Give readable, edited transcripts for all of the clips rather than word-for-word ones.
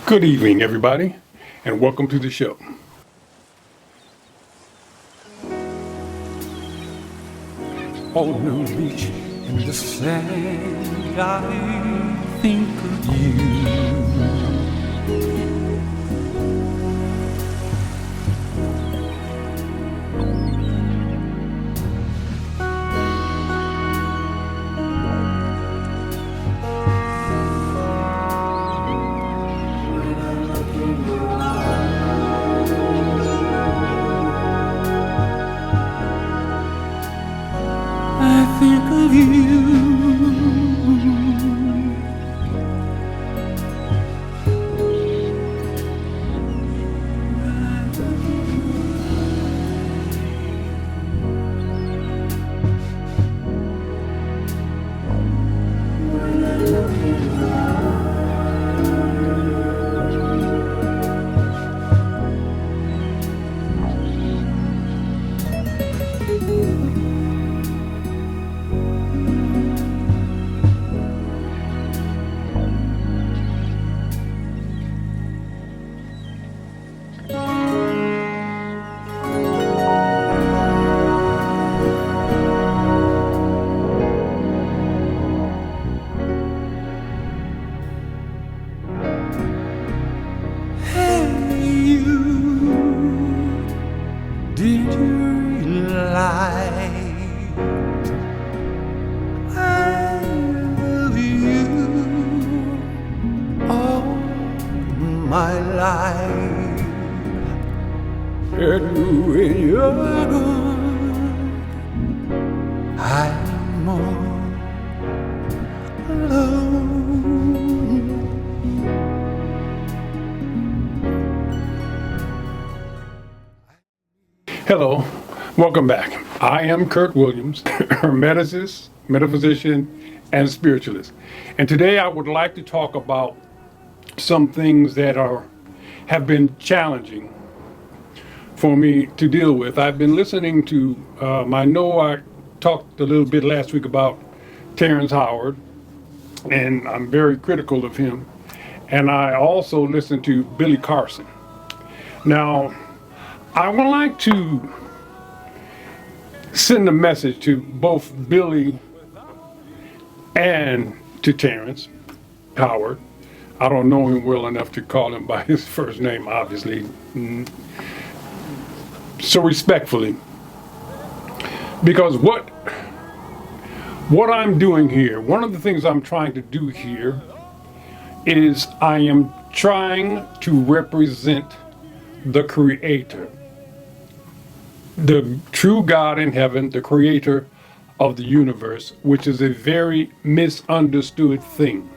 Good evening, everybody, and welcome to the show. On the beach in the sand, I think of you. I think of you. Hey, you, did you realize I love you all my life? And when you're gone, I'm all alone. Hello, welcome back. I am Curt Williams, hermeticist, metaphysician, and spiritualist. And today I would like to talk about some things that have been challenging for me to deal with. I've been listening to, I know I talked a little bit last week about Terrence Howard, and I'm very critical of him. And I also listened to Billy Carson. Now, I would like to send a message to both Billy and to Terrence Howard. I don't know him well enough to call him by his first name, obviously. So respectfully, because what I'm doing here, one of the things I'm trying to do here is I am trying to represent the Creator, the true God in heaven, the creator of the universe, which is a very misunderstood thing,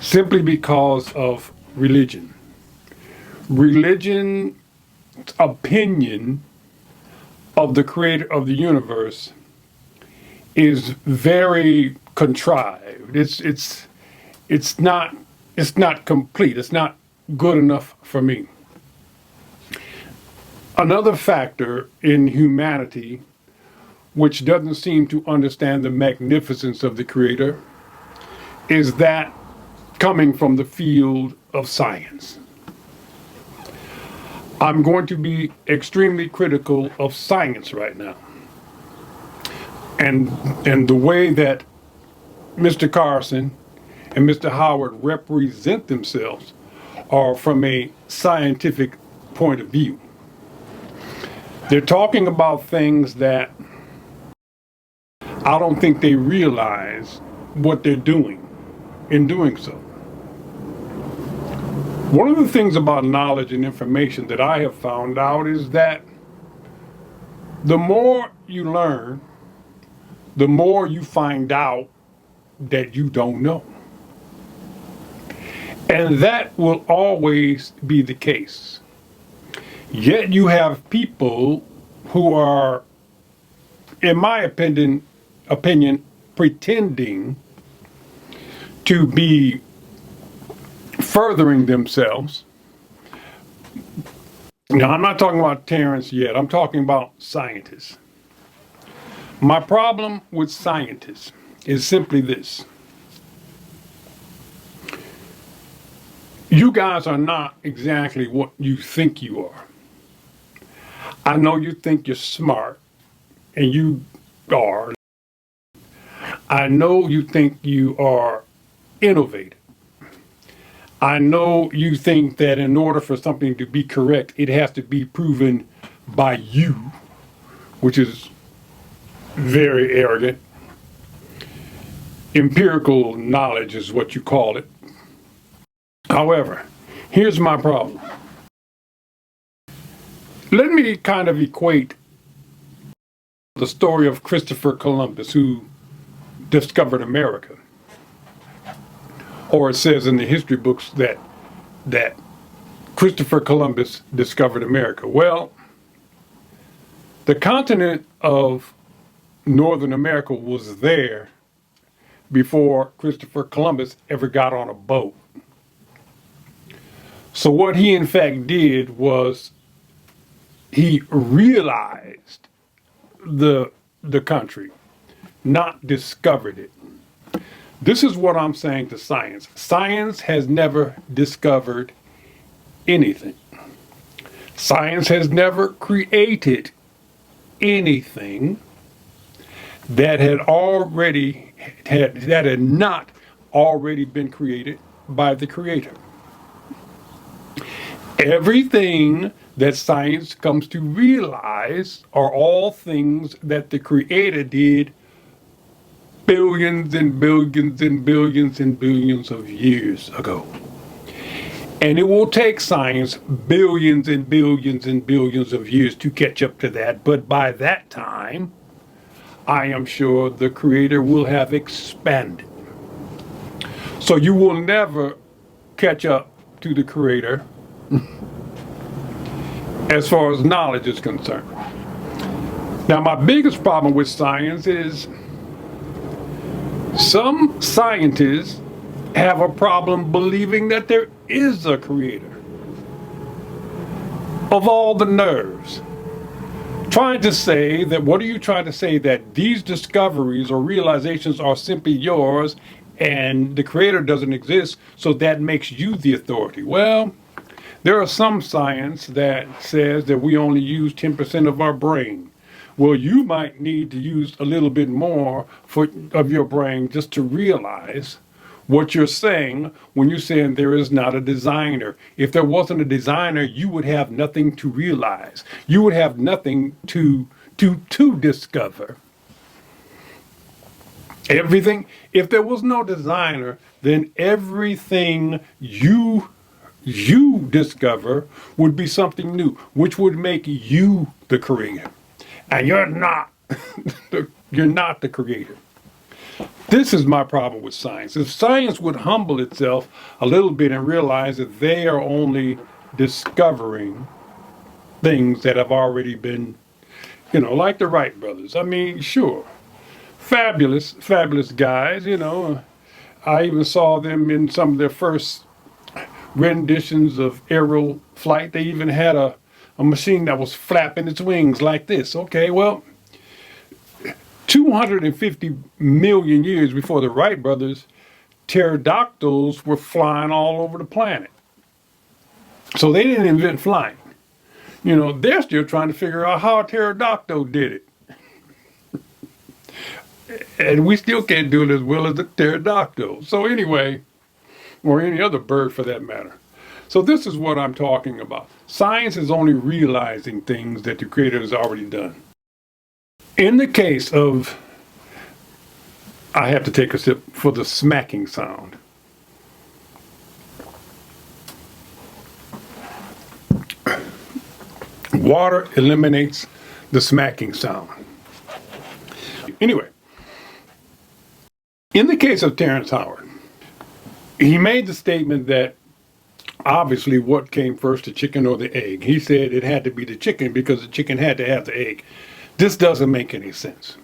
simply because of religion. Religion's opinion of the creator of the universe is very contrived. It's not complete. It's not good enough for me. Another factor in humanity which doesn't seem to understand the magnificence of the Creator is that coming from the field of science. I'm going to be extremely critical of science right now. And the way that Mr. Carson and Mr. Howard represent themselves are from a scientific point of view. They're talking about things that I don't think they realize what they're doing in doing so. One of the things about knowledge and information that I have found out is that the more you learn, the more you find out that you don't know. And that will always be the case. Yet you have people who are, in my opinion, pretending to be furthering themselves. Now, I'm not talking about Terrence yet. I'm talking about scientists. My problem with scientists is simply this. You guys are not exactly what you think you are. I know you think you're smart, and you are. I know you think you are innovative. I know you think that in order for something to be correct, it has to be proven by you, which is very arrogant. Empirical knowledge is what you call it. However, here's my problem. Let me kind of equate the story of Christopher Columbus, who discovered America. Or it says in the history books that Christopher Columbus discovered America. Well, the continent of Northern America was there before Christopher Columbus ever got on a boat. So what he in fact did was he realized the country, not discovered it. This is what I'm saying to science. Science has never discovered anything. Science has never created anything that had not already been created by the Creator. Everything that science comes to realize are all things that the Creator did billions and billions and billions and billions of years ago. And it will take science billions and billions and billions of years to catch up to that. But by that time, I am sure the Creator will have expanded. So you will never catch up to the Creator as far as knowledge is concerned. Now, my biggest problem with science is some scientists have a problem believing that there is a Creator. Of all the nerves. Trying to say that, what are you trying to say? That these discoveries or realizations are simply yours and the Creator doesn't exist, so that makes you the authority. Well, there are some science that says that we only use 10% of our brain. Well, you might need to use a little bit more of your brain just to realize what you're saying when you're saying there is not a designer. If there wasn't a designer, you would have nothing to realize. You would have nothing to discover. Everything, if there was no designer, then everything you discover would be something new, which would make you the creator. And you're not. You're not the creator. This is my problem with science. If science would humble itself a little bit and realize that they are only discovering things that have already been, like the Wright brothers. I mean, sure, fabulous guys, I even saw them in some of their first renditions of aerial flight. They even had a machine that was flapping its wings like this. Okay, well, 250 million years before the Wright brothers, pterodactyls were flying all over the planet. So they didn't invent flying. They're still trying to figure out how a pterodactyl did it. And we still can't do it as well as a pterodactyl. So anyway, or any other bird for that matter. So this is what I'm talking about. Science is only realizing things that the Creator has already done. In the case of, I have to take a sip for the smacking sound. Water eliminates the smacking sound. Anyway, in the case of Terrence Howard, he made the statement that obviously what came first, the chicken or the egg? He said it had to be the chicken because the chicken had to have the egg. This doesn't make any sense.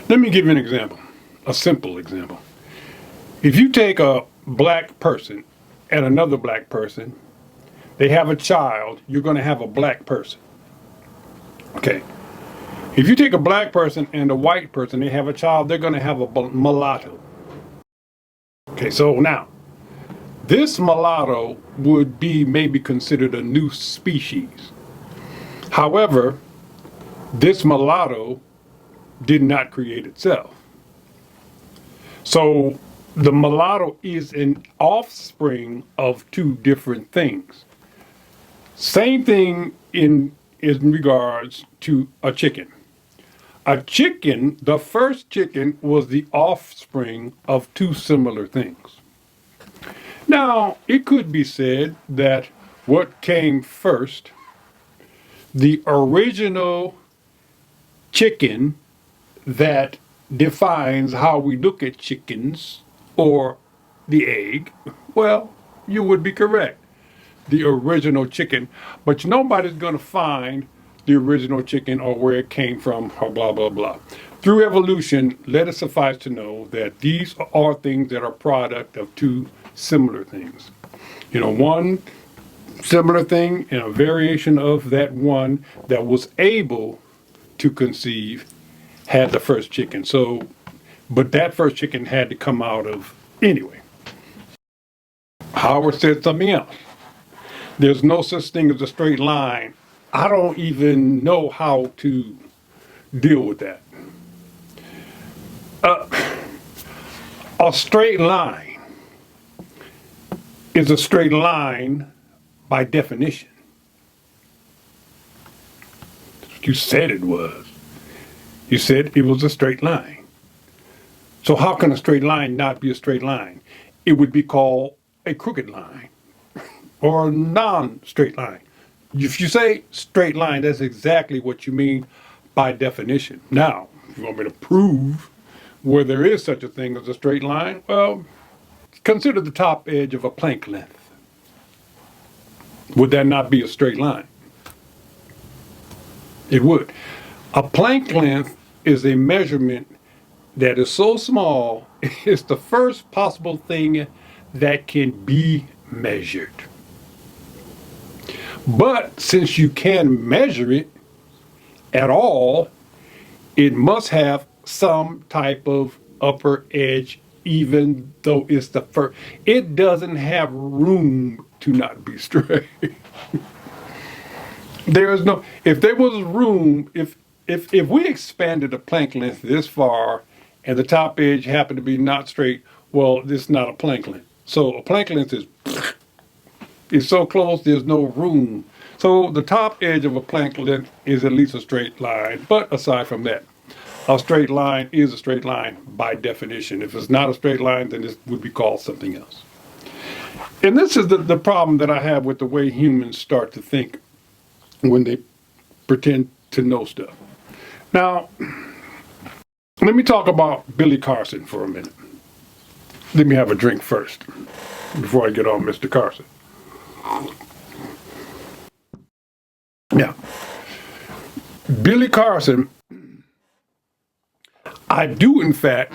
Let me give you an example, a simple example. If you take a black person and another black person, they have a child, you're going to have a black person. Okay. If you take a black person and a white person, they have a child, they're going to have a mulatto. Okay, so now, this mulatto would be maybe considered a new species. However, this mulatto did not create itself. So the mulatto is an offspring of two different things. Same thing in regards to a chicken. A chicken, the first chicken, was the offspring of two similar things. Now, it could be said that what came first, the original chicken that defines how we look at chickens, or the egg, well, you would be correct. The original chicken, but nobody's going to find the original chicken or where it came from or blah, blah, blah. Through evolution, let it suffice to know that these are things that are product of two similar things. One similar thing and a variation of that one that was able to conceive had the first chicken. So, but that first chicken had to come out of, anyway. Howard said something else. There's no such thing as a straight line. I don't even know how to deal with that. A straight line is a straight line by definition. You said it was. You said it was a straight line. So how can a straight line not be a straight line? It would be called a crooked line or a non-straight line. If you say straight line, that's exactly what you mean by definition. Now, if you want me to prove where there is such a thing as a straight line, well, consider the top edge of a plank length. Would that not be a straight line? It would. A plank length is a measurement that is so small, it's the first possible thing that can be measured. But since you can measure it at all, it must have some type of upper edge, even though it's the first. It doesn't have room to not be straight. There is no, if there was room, if we expanded a plank length this far and the top edge happened to be not straight, well, this is not a plank length. So a plank length is so close, there's no room. So the top edge of a plank length is at least a straight line. But aside from that, a straight line is a straight line by definition. If it's not a straight line, then this would be called something else. And this is the problem that I have with the way humans start to think when they pretend to know stuff. Now, let me talk about Billy Carson for a minute. Let me have a drink first before I get on Mr. Carson. Now, Billy Carson, I do in fact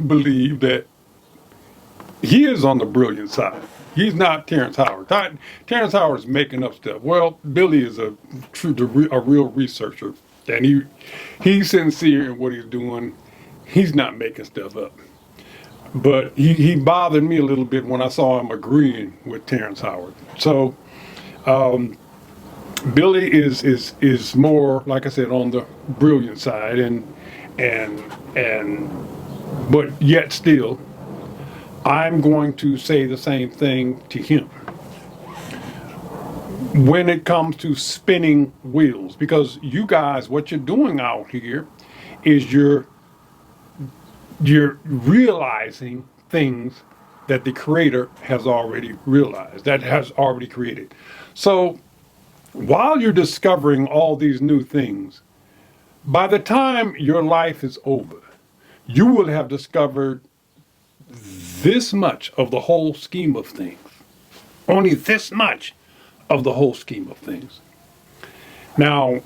believe that he is on the brilliant side. He's not Terrence Howard. Terrence Howard is making up stuff. Well, Billy is a real researcher, and he's sincere in what he's doing. He's not making stuff up. But he bothered me a little bit when I saw him agreeing with Terrence Howard. So Billy is more, like I said, on the brilliant side, but yet still, I'm going to say the same thing to him when it comes to spinning wheels, because you guys, what you're doing out here is you're realizing things that the creator has already realized, that has already created. So while you're discovering all these new things, by the time your life is over, you will have discovered this much of the whole scheme of things. Only this much of the whole scheme of things. Now,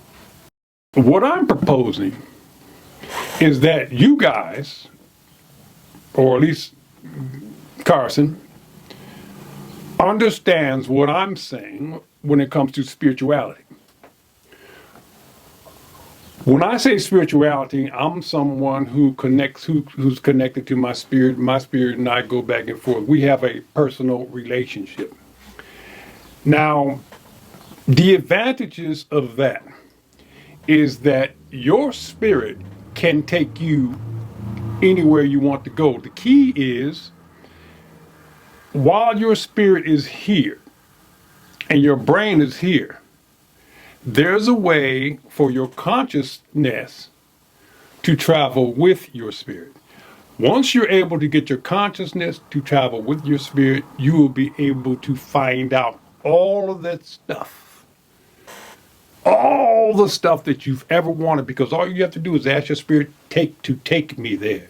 what I'm proposing is that you guys, or at least Carson, understands what I'm saying when it comes to spirituality. When I say spirituality, I'm someone who connects, who's connected to my spirit. My spirit and I go back and forth. We have a personal relationship. Now, the advantages of that is that your spirit can take you anywhere you want to go. The key is, while your spirit is here and your brain is here, there's a way for your consciousness to travel with your spirit. Once you're able to get your consciousness to travel with your spirit, you will be able to find out all of that stuff. All the stuff that you've ever wanted, because all you have to do is ask your spirit to take me there.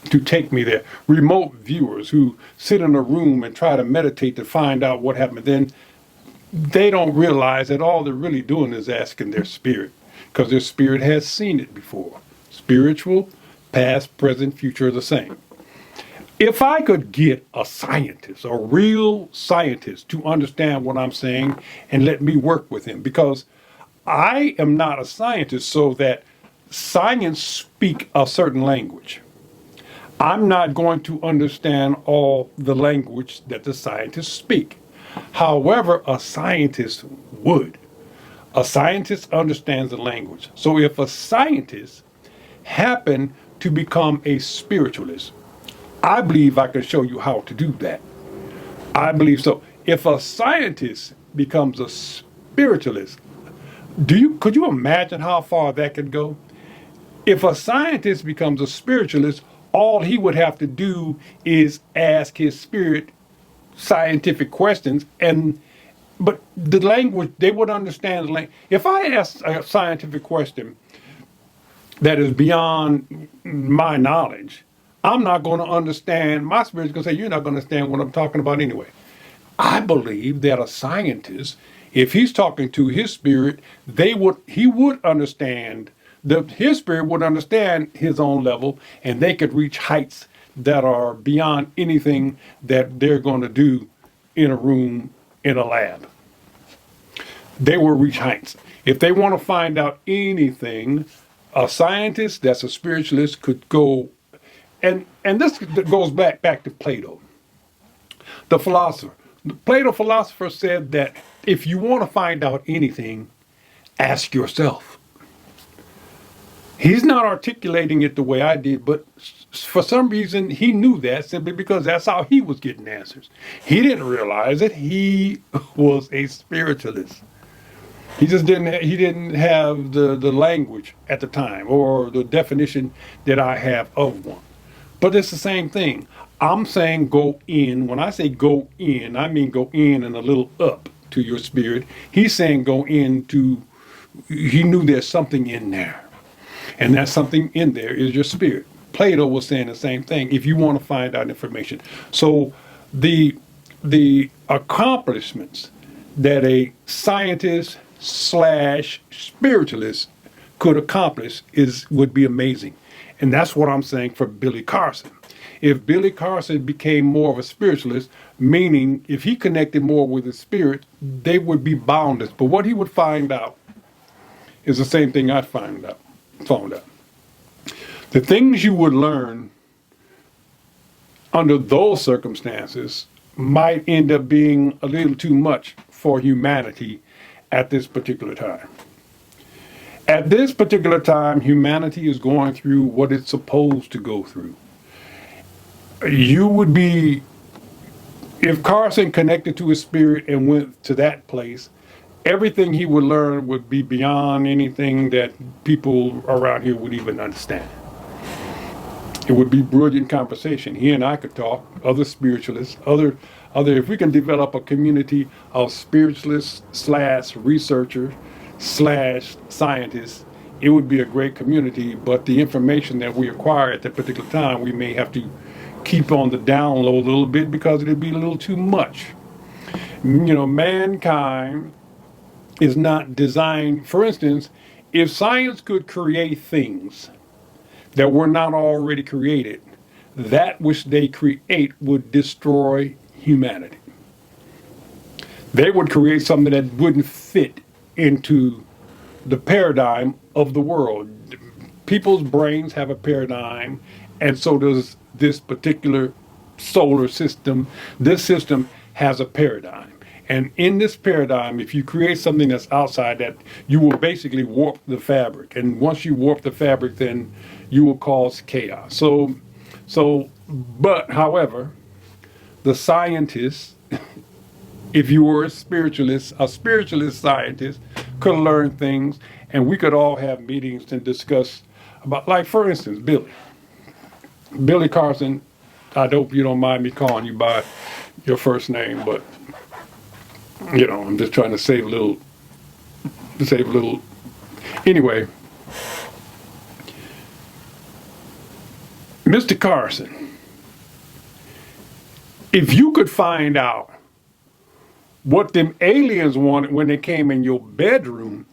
To take me there. Remote viewers who sit in a room and try to meditate to find out what happened, then they don't realize that all they're really doing is asking their spirit, because their spirit has seen it before. Spiritual, past, present, future are the same. If I could get a scientist, a real scientist, to understand what I'm saying and let me work with him, because I am not a scientist, so that science speak a certain language. I'm not going to understand all the language that the scientists speak. However, a scientist would. A scientist understands the language. So if a scientist happened to become a spiritualist, I believe I can show you how to do that. I believe so. If a scientist becomes a spiritualist, could you imagine how far that could go? If a scientist becomes a spiritualist, all he would have to do is ask his spirit scientific questions, but the language, they would understand the language. If I ask a scientific question that is beyond my knowledge, I'm not going to understand. My spirit's going to say, you're not going to understand what I'm talking about anyway. I believe that a scientist, if he's talking to his spirit, he would understand. His spirit would understand his own level, and they could reach heights that are beyond anything that they're going to do in a room, in a lab. They will reach heights. If they want to find out anything, a scientist that's a spiritualist could go, and this goes back to Plato, the philosopher. The Plato philosopher said that if you want to find out anything, ask yourself. He's not articulating it the way I did, but for some reason he knew that, simply because that's how he was getting answers. He didn't realize that he was a spiritualist. He just didn't have the language at the time, or the definition that I have of one. But it's the same thing. I'm saying go in. When I say go in, I mean go in and a little up to your spirit. He's saying go into, he knew there's something in there. And that something in there is your spirit. Plato was saying the same thing, if you want to find out information. So the accomplishments that a scientist / spiritualist could accomplish would be amazing. And that's what I'm saying for Billy Carson. If Billy Carson became more of a spiritualist, meaning if he connected more with his spirit, they would be boundless. But what he would find out is the same thing I'd found out. The things you would learn under those circumstances might end up being a little too much for humanity at this particular time. At this particular time, humanity is going through what it's supposed to go through. You would be, if Carson connected to his spirit and went to that place, everything he would learn would be beyond anything that people around here would even understand. It would be brilliant conversation. He and I could talk, other spiritualists, if we can develop a community of spiritualists / researchers / scientists, it would be a great community. But the information that we acquire at that particular time, we may have to keep on the down low a little bit, because it'd be a little too much. Mankind is not designed. For instance, if science could create things that were not already created, that which they create would destroy humanity. They would create something that wouldn't fit into the paradigm of the world. People's brains have a paradigm, and so does this particular solar system. This system has a paradigm. And in this paradigm, if you create something that's outside that, you will basically warp the fabric. And once you warp the fabric, then you will cause chaos. But however, the scientists, if you were a spiritualist scientist could learn things, and we could all have meetings and discuss about, like, for instance, Billy Carson. I hope you don't mind me calling you by your first name, but I'm just trying to save a little. Anyway, Mr. Carson, if you could find out what them aliens wanted when they came in your bedroom,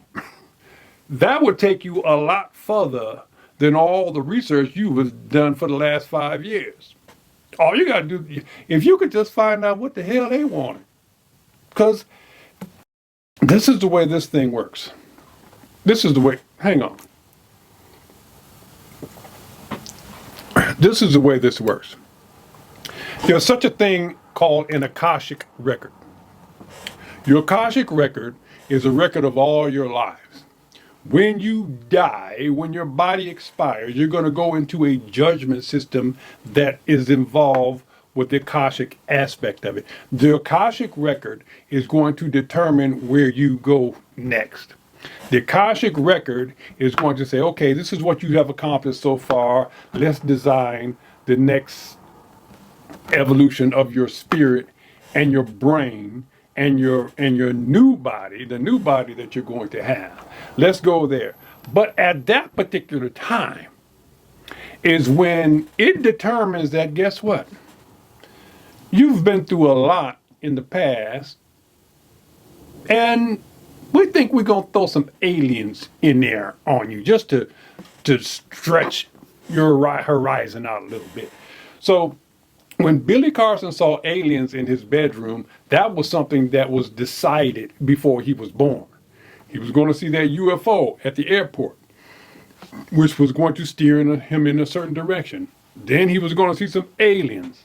that would take you a lot further than all the research you've done for the last 5 years. All you got to do, if you could just find out what the hell they wanted. Because this is the way this thing works. Hang on. This is the way this works. There's such a thing called an Akashic record. Your Akashic record is a record of all your lives. When you die, when your body expires, you're going to go into a judgment system that is involved with the Akashic aspect of it. The Akashic record is going to determine where you go next. The Akashic record is going to say, okay, this is what you have accomplished so far. Let's design the next evolution of your spirit and your brain and your new body, the new body that you're going to have. Let's go there. But at that particular time is when it determines that, guess what? You've been through a lot in the past, and we think we're going to throw some aliens in there on you just to stretch your horizon out a little bit. So when Billy Carson saw aliens in his bedroom, that was something that was decided before he was born. He was going to see that UFO at the airport, which was going to steer him in a certain direction. Then he was going to see some aliens.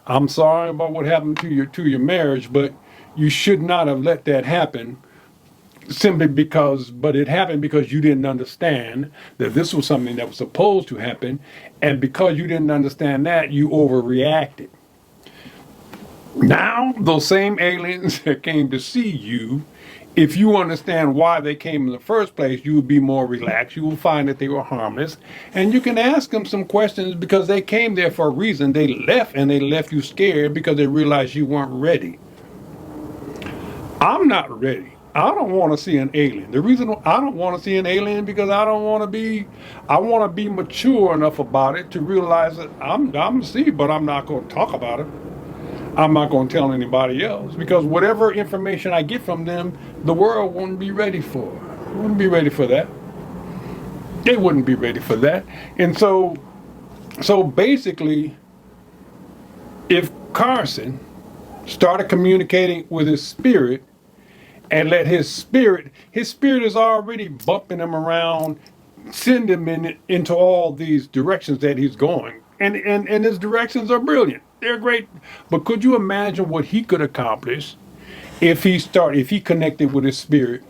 I'm sorry about what happened to your marriage, but you should not have let that happen but it happened because you didn't understand that this was something that was supposed to happen, and because you didn't understand that, you overreacted. Now, those same aliens that came to see you, if you understand why they came in the first place, you will be more relaxed. You will find that they were harmless, and you can ask them some questions because they came there for a reason. They left, and they left you scared because they realized you weren't ready. I'm not ready. I don't want to see an alien. The reason I don't want to see an alien because I want to be mature enough about it to realize that I'm going to see, but I'm not going to talk about it. I'm not going to tell anybody else because whatever information I get from them, the world wouldn't be ready for. Wouldn't be ready for that. They wouldn't be ready for that. And so basically, if Carson started communicating with his spirit, and let his spirit is already bumping him around, send him into all these directions that he's going. And his directions are brilliant. They're great. But could you imagine what he could accomplish if he connected with his spirit,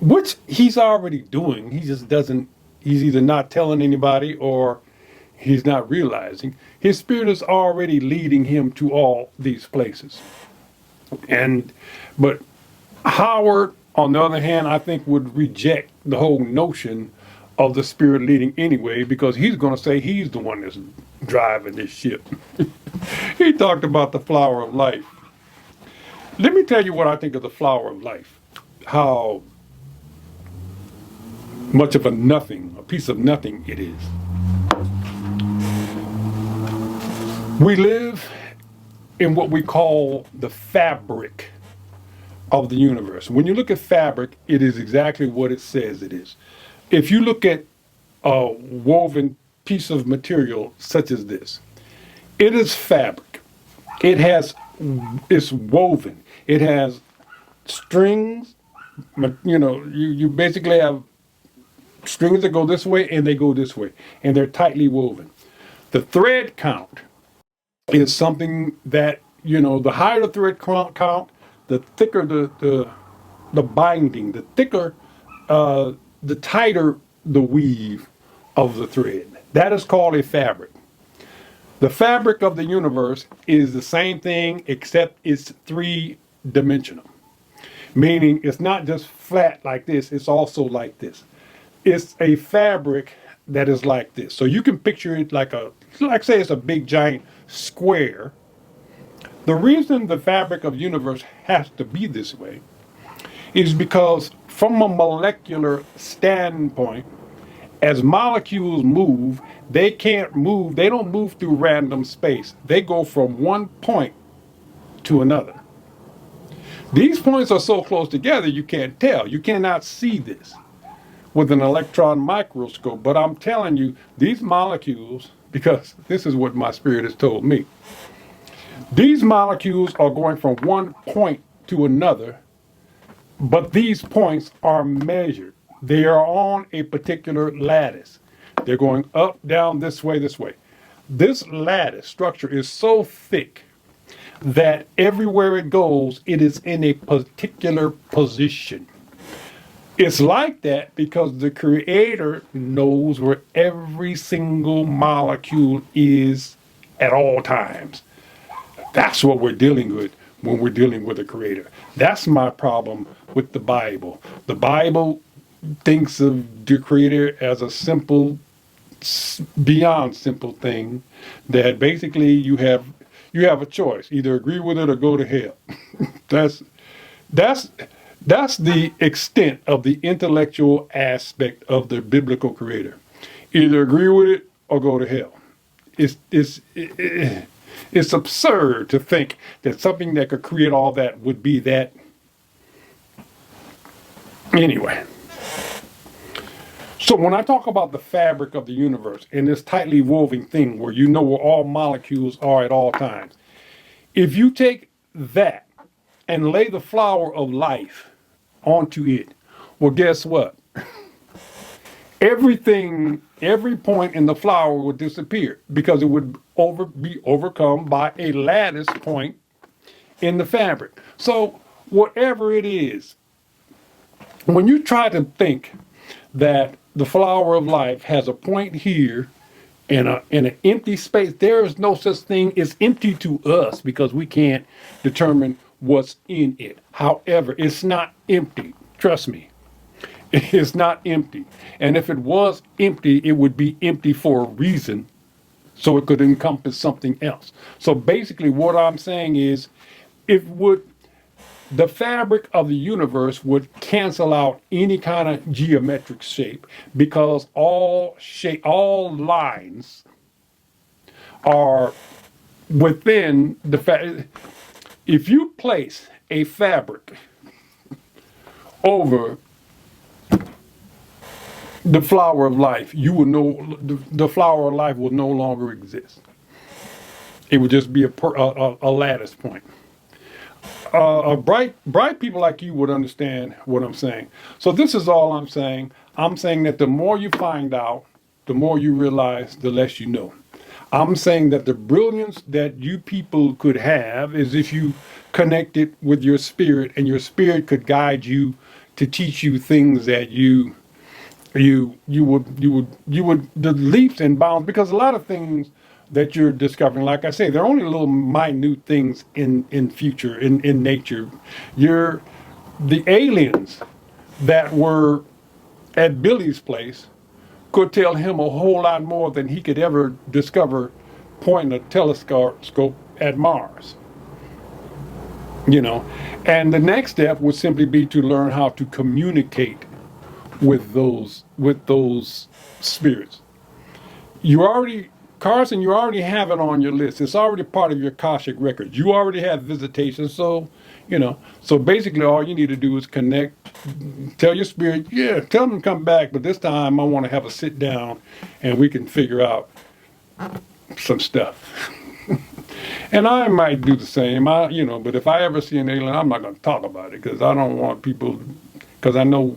which he's already doing. He's either not telling anybody or he's not realizing. His spirit is already leading him to all these places. But Howard, on the other hand, I think would reject the whole notion of the spirit leading anyway, because he's going to say he's the one that's driving this ship. He talked about the flower of life. Let me tell you what I think of the flower of life. How much of a piece of nothing it is. We live in what we call the fabric of the universe. When you look at fabric, it is exactly what it says it is. If you look at a woven piece of material such as this, it is fabric. It's woven. It has strings You basically have strings that go this way and they go this way, and they're tightly woven. The thread count is something that, the higher the thread count, the thicker the binding, the thicker, the tighter the weave of the thread. That is called a fabric. The fabric of the universe is the same thing except it's three-dimensional, meaning it's not just flat like this, it's also like this. It's a fabric that is like this. So you can picture it like say it's a big giant square. The reason the fabric of the universe has to be this way is because from a molecular standpoint, as molecules move, they don't move through random space. They go from one point to another. These points are so close together you can't tell. You cannot see this with an electron microscope. But I'm telling you, these molecules, because this is what my spirit has told me, these molecules are going from one point to another, but these points are measured. They are on a particular lattice. They're going up, down, this way, this way. This lattice structure is so thick that everywhere it goes, it is in a particular position. It's like that because the Creator knows where every single molecule is at all times. That's what we're dealing with when we're dealing with the Creator. That's my problem with the Bible. The Bible thinks of the Creator as a simple, beyond simple thing that basically you have a choice: either agree with it or go to hell. That's the extent of the intellectual aspect of the biblical Creator. Either agree with it or go to hell. It's absurd to think that something that could create all that would be that. Anyway. So when I talk about the fabric of the universe and this tightly woven thing where where all molecules are at all times, if you take that and lay the flower of life onto it, well, guess what? Every point in the flower would disappear because it would be overcome by a lattice point in the fabric. So whatever it is, when you try to think that the flower of life has a point here in an empty space, there is no such thing as empty to us because we can't determine what's in it. However, it's not empty. Trust me. It's not empty. And if it was empty, it would be empty for a reason, so it could encompass something else. So basically what I'm saying is the fabric of the universe would cancel out any kind of geometric shape because all lines are within the fabric. If you place a fabric over the flower of life, you will know the flower of life will no longer exist. It would just be a lattice point. Bright people like you would understand what I'm saying. So this is all I'm saying. I'm saying that the more you find out, the more you realize, the less you know. I'm saying that the brilliance that you people could have is if you connected with your spirit, and your spirit could guide you to teach you things that you would the leaps and bounds, because a lot of things that you're discovering, like I say, they're only little minute things in future, in nature. The aliens that were at Billy's place could tell him a whole lot more than he could ever discover pointing a telescope at Mars. And the next step would simply be to learn how to communicate with those spirits. Carson, you already have it on your list. It's already part of your Akashic record. You already have visitations, so basically all you need to do is connect, tell your spirit, tell them to come back, but this time I want to have a sit down and we can figure out some stuff. And I might do the same, but if I ever see an alien, I'm not going to talk about it because I don't want people because I know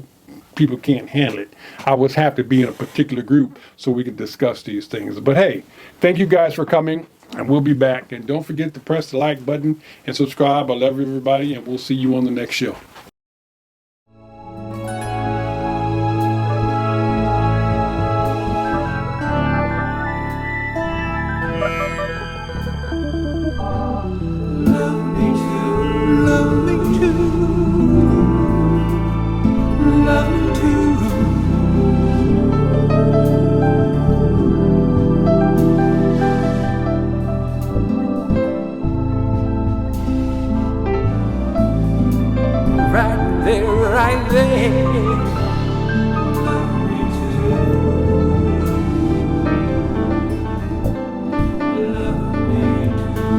people can't handle it. I was have to be in a particular group so we could discuss these things. But hey, thank you guys for coming, and we'll be back. And don't forget to press the like button and subscribe. I love everybody, and we'll see you on the next show. Love me too. Love me too. Right there, right there. Love me too. Love me too.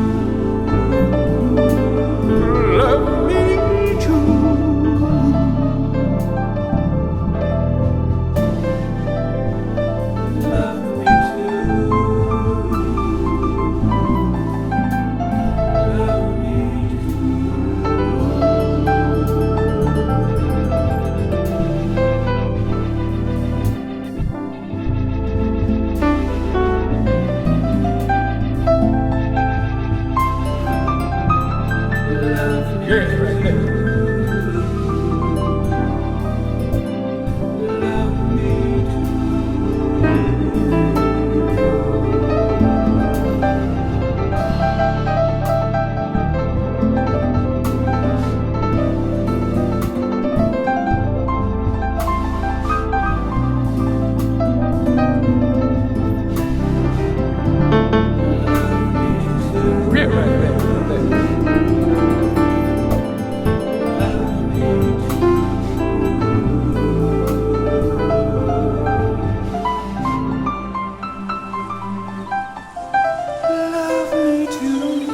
Love me too. Love me too. Love me Yes, right there. Love me too. Yeah, right there. Love me too.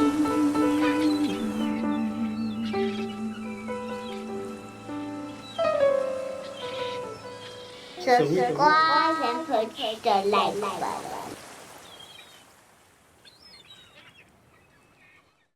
Subscribe and push the like button.